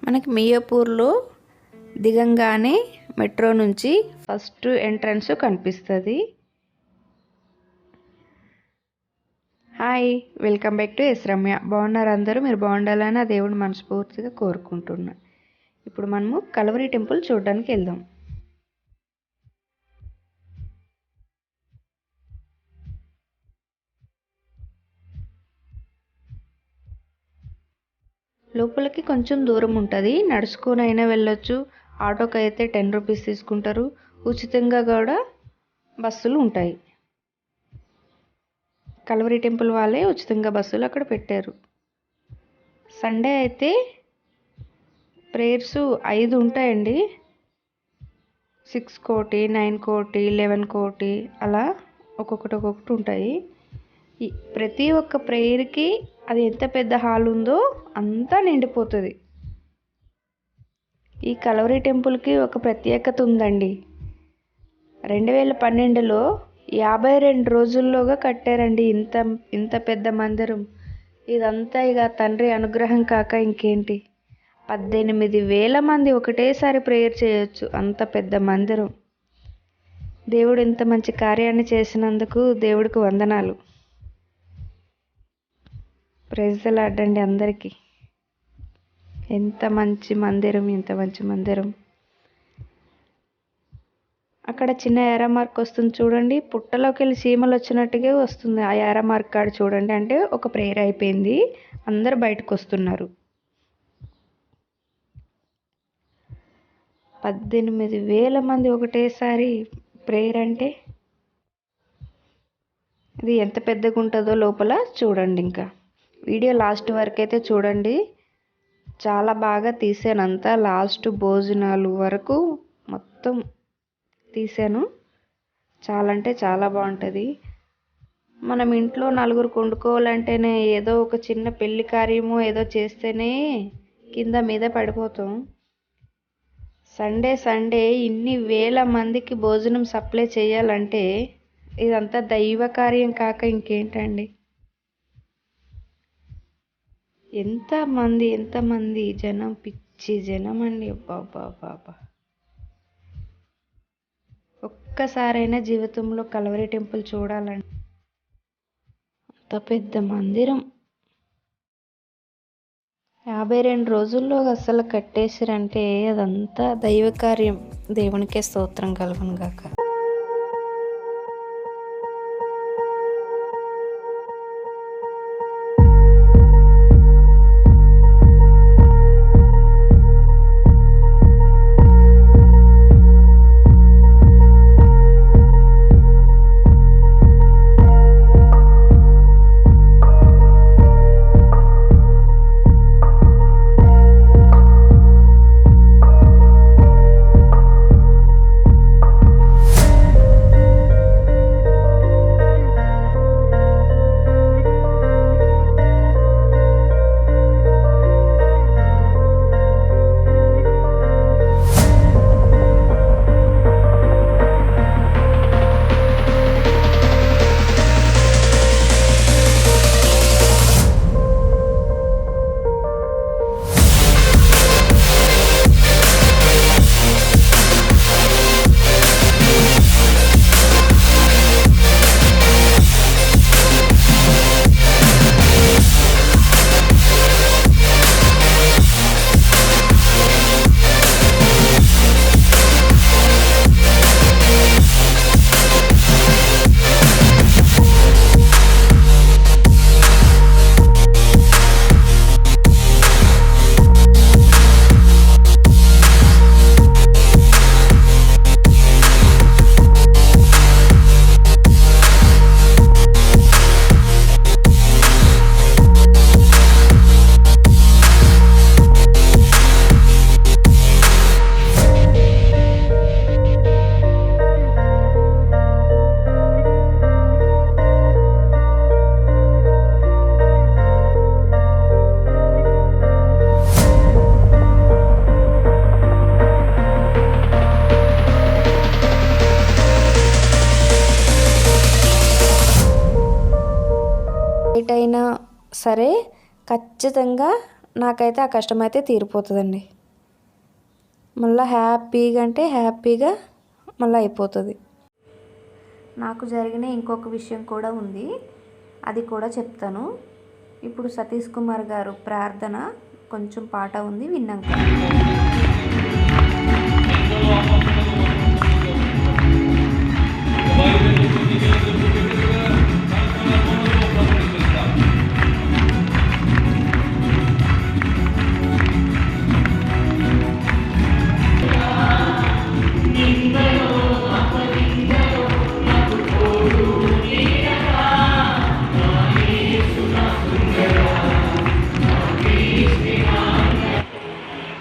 మనకి మియాపూర్లో దిగంగానే మెట్రో నుంచి ఫస్ట్ ఎంట్రన్స్ కనిపిస్తుంది. Hi, welcome back to S Ramya. బాగున్నారు అందరూ? మీరు బాగుండాలని ఆ దేవుడిని మనస్ఫూర్తిగా కోరుకుంటున్నా. ఇప్పుడు మనము కలవరి టెంపుల్ చూడడానికి వెళ్దాం. లోపలికి కొంచెం దూరం ఉంటుంది, నడుచుకొని అయినా వెళ్ళొచ్చు. ఆటోకి అయితే 10 రూపీస్ తీసుకుంటారు. ఉచితంగా కూడా బస్సులు ఉంటాయి. కలవరి టెంపుల్ వాళ్ళే ఉచితంగా బస్సులు అక్కడ పెట్టారు. సండే అయితే ప్రేయర్స్ 5 ఉంటాయండి. 6 కోటి, 9 కోటి, 11 కోటి అలా ఒక్కొక్కటి ఉంటాయి. ప్రతి ఒక్క ప్రేయర్కి అది ఎంత పెద్ద హాల్ ఉందో అంతా నిండిపోతుంది. ఈ కలవరి టెంపుల్కి ఒక ప్రత్యేకత ఉందండి. 2012లో 52 రోజుల్లోగా కట్టారండి ఇంత పెద్ద మందిరం. ఇదంతా ఇక తండ్రి అనుగ్రహం కాక ఇంకేంటి. 18,000 మంది ఒకటేసారి ప్రేయర్ చేయొచ్చు, అంత పెద్ద మందిరం. దేవుడు ఇంత మంచి కార్యాన్ని చేసినందుకు దేవుడికి వందనాలు. ప్రైజ్ ది లార్డ్ అండి అందరికీ. ఎంత మంచి మందిరం. అక్కడ చిన్న ఏరో మార్క్ వస్తుంది చూడండి. పుట్టలోకి వెళ్ళి చీమలు వచ్చినట్టుగా వస్తుంది ఆ ఏరో మార్క్ కాడ చూడండి. అంటే ఒక ప్రేయర్ అయిపోయింది, అందరు బయటకు వస్తున్నారు. 18,000 మంది ఒకటేసారి ప్రేయర్ అంటే ఇది ఎంత పెద్దగా ఉంటుందో లోపల చూడండి. ఇంకా వీడియో లాస్ట్ వరకు అయితే చూడండి. చాలా బాగా తీసాను, అంతా లాస్ట్ భోజనాలు వరకు మొత్తం తీసాను. చాలా అంటే చాలా బాగుంటుంది. మనం ఇంట్లో నలుగురికి వండుకోవాలంటేనే ఏదో ఒక చిన్న పెళ్లి కార్యమో ఏదో చేస్తేనే కింద మీద పడిపోతాం. సండే ఇన్ని వేల మందికి భోజనం సప్లై చేయాలంటే ఇదంతా దైవ కార్యం కాక ఇంకేంటండి. ఎంతమంది జనం, పిచ్చి జనం అండి. బాబా, ఒక్కసారైనా జీవితంలో కలవరి టెంపుల్ చూడాలండి. అంత పెద్ద మందిరం 52 రోజుల్లో అసలు కట్టేసారంటే అదంతా దైవ కార్యం. దేవునికే స్తోత్రం కలుగును గాక. లేట్ అయినా సరే ఖచ్చితంగా నాకైతే ఆ కష్టం అయితే తీరిపోతుందండి. మళ్ళీ హ్యాపీగా అంటే హ్యాపీగా మళ్ళీ అయిపోతుంది. నాకు జరిగిన ఇంకొక విషయం కూడా ఉంది, అది కూడా చెప్తాను. ఇప్పుడు సతీష్ కుమార్ గారు ప్రార్థన కొంచెం పాట ఉంది, విన్నాక.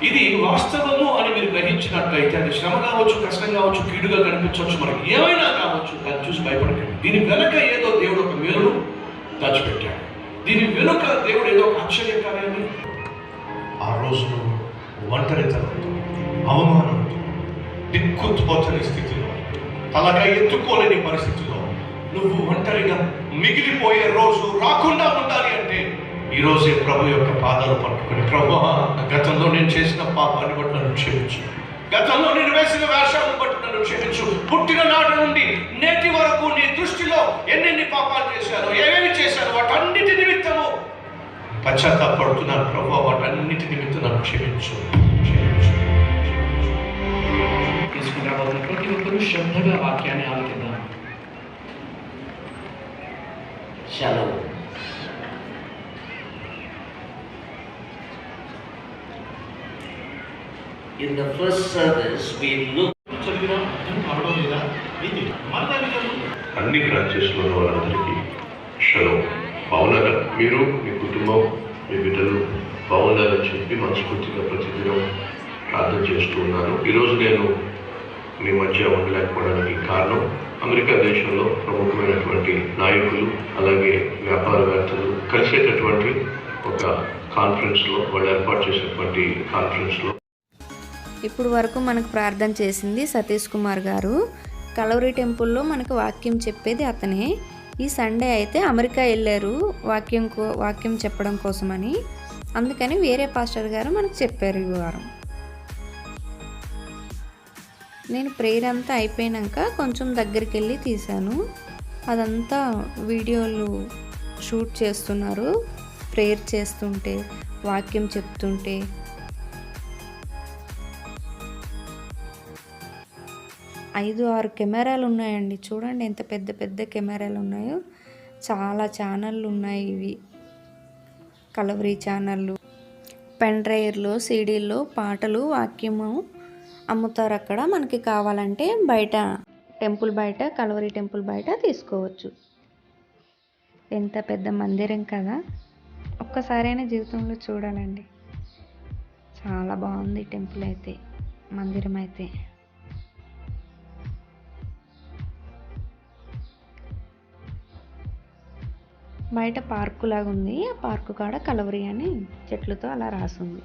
ఇది వాస్తవము అని మీరు గ్రహించినట్లయితే, అది శ్రమ కావచ్చు, కష్టం కావచ్చు, కీడుగా కనిపించవచ్చు, మనకి ఏమైనా కావచ్చు, దాన్ని చూసి భయపడకండి. దీని వెనుక ఏదో దేవుడు ఒక మేలును దాచిపెట్టాడు. దీని వెనుక దేవుడు ఏదో ఒక ఆశ్చర్యకార్యాన్ని. ఆ రోజు ఒంటరితనంతో, అవమానంతో, దిక్కుతోచని స్థితిలో, తలగా ఎత్తుకోలేని పరిస్థితిలో నువ్వు ఒంటరిగా మిగిలిపోయే రోజు రాకుండా ఉండాలి అంటే ఈ రోజే ప్రభు యొక్క పాదాలు పట్టుకుని, ప్రభువా, గతంలో నేను చేసిన పాపాన్ని బట్టి నన్ను క్షమించు, గతంలో నేను వేసిన వేషాలను బట్టి నన్ను క్షమించు, పుట్టిన నాటి నుండి నేటి వరకు నీ దృష్టిలో ఎన్నెన్ని పాపాలు చేశాను, ఏమేమి చేశాను, వాటన్నిటి నిమిత్తము పశ్చాత్తాపడుతున్నాను ప్రభువా, వాటన్నిటి నిమిత్తం నన్ను క్షమించు. తీసుకురాబోతున్న ప్రతి ఒక్కరూ శ్రద్ధగా వాక్యాన్ని ఆలకిద్దాం. Shalom. In the first service, we looked. అన్ని బ్రాంచెస్లో ఉన్న వాళ్ళందరికీ షలో. బాగున్నారా? మీరు, మీ కుటుంబం, మీ బిడ్డలు బాగున్నారని చెప్పి మనస్ఫూర్తిగా ప్రతిదినం ప్రార్థన చేస్తూ ఉన్నాను. ఈరోజు నేను మీ మధ్య ఉండలేకపోవడానికి కారణం, అమెరికా దేశంలో ప్రముఖమైనటువంటి నాయకులు అలాగే వ్యాపారవేత్తలు కలిసేటటువంటి ఒక కాన్ఫరెన్స్లో, వాళ్ళు ఏర్పాటు చేసినటువంటి కాన్ఫరెన్స్లో ఇప్పుడు వరకు మనకు ప్రార్థన చేసింది సతీష్ కుమార్ గారు. కలవరి టెంపుల్లో మనకు వాక్యం చెప్పేది అతనే. ఈ సండే అయితే అమెరికా వెళ్ళారు వాక్యం చెప్పడం కోసమని, అందుకని వేరే పాస్టర్ గారు మనకు చెప్పారు ఈ వారం. నేను ప్రేయర్ అంతా అయిపోయాక కొంచెం దగ్గరికి వెళ్ళి తీశాను. అదంతా వీడియోలు షూట్ చేస్తున్నారు, ప్రేయర్ చేస్తుంటే, వాక్యం చెప్తుంటే. ఐదు ఆరు కెమెరాలు ఉన్నాయండి, చూడండి ఎంత పెద్ద పెద్ద కెమెరాలు ఉన్నాయో. చాలా ఛానళ్ళు ఉన్నాయి, ఇవి కలవరి ఛానళ్ళు. పెన్ డ్రైవ్లో, సీడీల్లో పాటలు, వాక్యము అమ్ముతారు అక్కడ. మనకి కావాలంటే బయట టెంపుల్ బయట, కలవరి టెంపుల్ బయట తీసుకోవచ్చు. ఎంత పెద్ద మందిరం కదా, ఒక్కసారైనా జీవితంలో చూడాలండి. చాలా బాగుంది టెంపుల్ అయితే, మందిరం అయితే. బయట పార్కు లాగా ఉంది, ఆ పార్కు కాడ కలవరి అని చెట్లతో అలా రాసింది.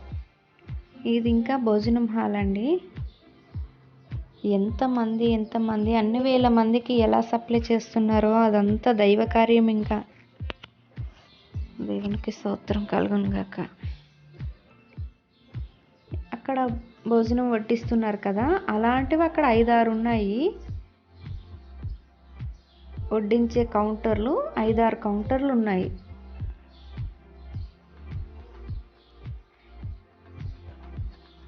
ఇది ఇంకా భోజనం హాల్ అండి. ఎంతమంది అన్ని వేల మందికి ఎలా సప్లై చేస్తున్నారో అదంతా దైవ కార్యం. ఇంకా దేవునికి స్తోత్రం కలుగును గాక. అక్కడ భోజనం వడ్డిస్తున్నారు కదా, అలాంటివి అక్కడ 5-6 ఉన్నాయి. వడ్డించే కౌంటర్లు 5-6 కౌంటర్లు ఉన్నాయి.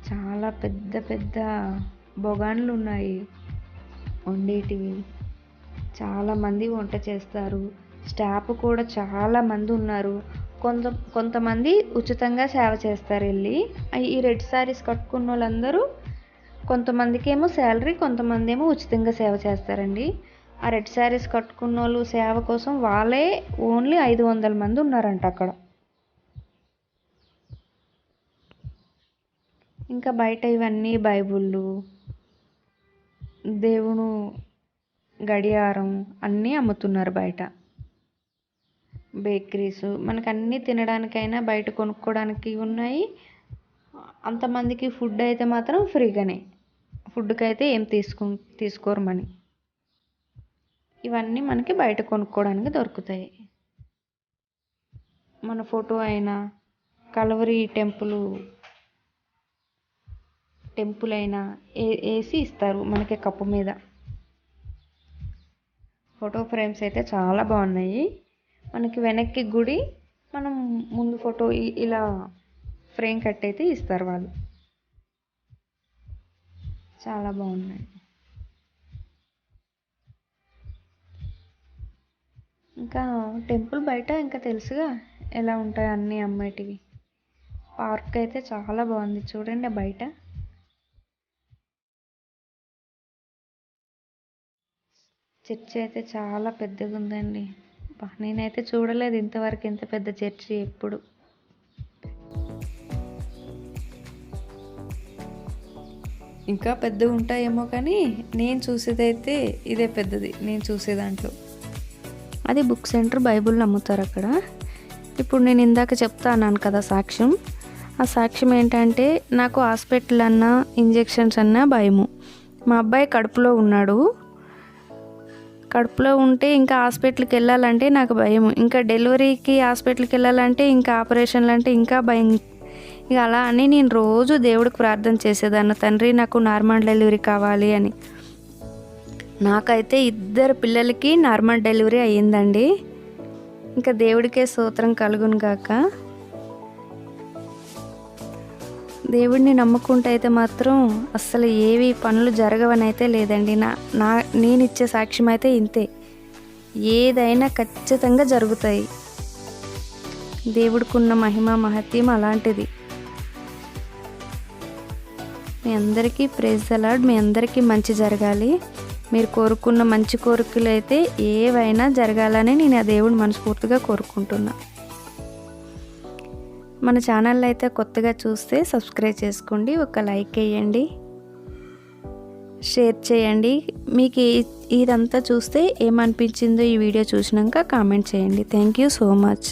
చాలా పెద్ద పెద్ద బొగాన్లు ఉన్నాయి వండేటివి. చాలామంది వంట చేస్తారు, స్టాఫ్ కూడా చాలామంది ఉన్నారు. కొంతమంది ఉచితంగా సేవ చేస్తారు వెళ్ళి. ఈ రెడ్ శారీస్ కట్టుకున్న వాళ్ళందరూ, కొంతమందికి ఏమో శాలరీ, కొంతమంది ఏమో ఉచితంగా సేవ చేస్తారండి. ఆ రెడ్ శారీస్ కట్టుకున్న వాళ్ళు సేవ కోసం వాళ్ళే ఓన్లీ 500 మంది ఉన్నారంట అక్కడ. ఇంకా బయట ఇవన్నీ బైబుళ్ళు, దేవుడు గడియారం అన్నీ అమ్ముతున్నారు బయట. బేకరీస్, మనకు అన్నీ తినడానికైనా బయట కొనుక్కోవడానికి ఉన్నాయి. అంతమందికి ఫుడ్ అయితే మాత్రం ఫ్రీగానే, ఫుడ్కి అయితే ఏం తీసుకోరు మనీ. ఇవన్నీ మనకి బయట కొనుక్కోవడానికి దొరుకుతాయి. మన ఫోటో అయినా, కలవరి టెంపుల్ టెంపుల్ అయినా వేసి ఇస్తారు మనకి కప్పు మీద. ఫోటో ఫ్రేమ్స్ అయితే చాలా బాగున్నాయి. మనకి వెనక్కి గుడి, మనం ముందు ఫోటో ఇలా ఫ్రేమ్ కట్ అయితే ఇస్తారు వాళ్ళు. చాలా బాగున్నాయి. ఇంకా టెంపుల్ బయట ఇంకా తెలుసుగా ఎలా ఉంటాయి అన్నీ అమ్మేటివి. పార్క్ అయితే చాలా బాగుంది చూడండి బయట. చర్చి అయితే చాలా పెద్దగా ఉందండి. నేనైతే చూడలేదు ఇంతవరకు ఇంత పెద్ద చర్చి ఎప్పుడు. ఇంకా పెద్దగా ఉంటాయేమో కానీ నేను చూసేదైతే ఇదే పెద్దది నేను చూసే దాంట్లో. అది బుక్ సెంటర్, బైబుల్ అమ్ముతారు అక్కడ. ఇప్పుడు నేను ఇందాక చెప్తాను కదా సాక్ష్యం. ఆ సాక్ష్యం ఏంటంటే, నాకు హాస్పిటల్ అన్నా ఇంజెక్షన్స్ అన్నా భయము. మా అబ్బాయి కడుపులో ఉన్నాడు. కడుపులో ఉంటే ఇంకా హాస్పిటల్కి వెళ్ళాలంటే నాకు భయం. ఇంకా డెలివరీకి హాస్పిటల్కి వెళ్ళాలంటే, ఇంకా ఆపరేషన్లు అంటే ఇంకా భయం. ఇక అలా అని నేను రోజు దేవుడికి ప్రార్థన చేసేదాన్ని, తండ్రి నాకు నార్మల్ డెలివరీ కావాలి అని. నాకైతే 2 పిల్లలకి నార్మల్ డెలివరీ అయ్యిందండి. ఇంకా దేవుడికే స్తోత్రం కలుగును గాక. దేవుడిని నమ్ముకుంటే అయితే మాత్రం అస్సలు ఏవి పనులు జరగవని అయితే లేదండి. నేను ఇచ్చే సాక్ష్యం అయితే ఇంతే. ఏదైనా ఖచ్చితంగా జరుగుతాయి. దేవుడికి ఉన్న మహిమ మహత్యం అలాంటిది. మీ అందరికీ ప్రైజ్ ది లార్డ్. మీ అందరికీ మంచి జరగాలి. మీరు కోరుకున్న మంచి కోరికలు అయితే ఏవైనా జరగాలని నేను ఆ దేవుడిని మనస్ఫూర్తిగా కోరుకుంటున్నా. మన ఛానల్ అయితే కొత్తగా చూస్తే సబ్స్క్రైబ్ చేసుకోండి, ఒక లైక్ వేయండి, షేర్ చేయండి. మీకు ఇదంతా చూస్తే ఏమనిపించిందో ఈ వీడియో చూసినాక కామెంట్ చేయండి. Thank you so much.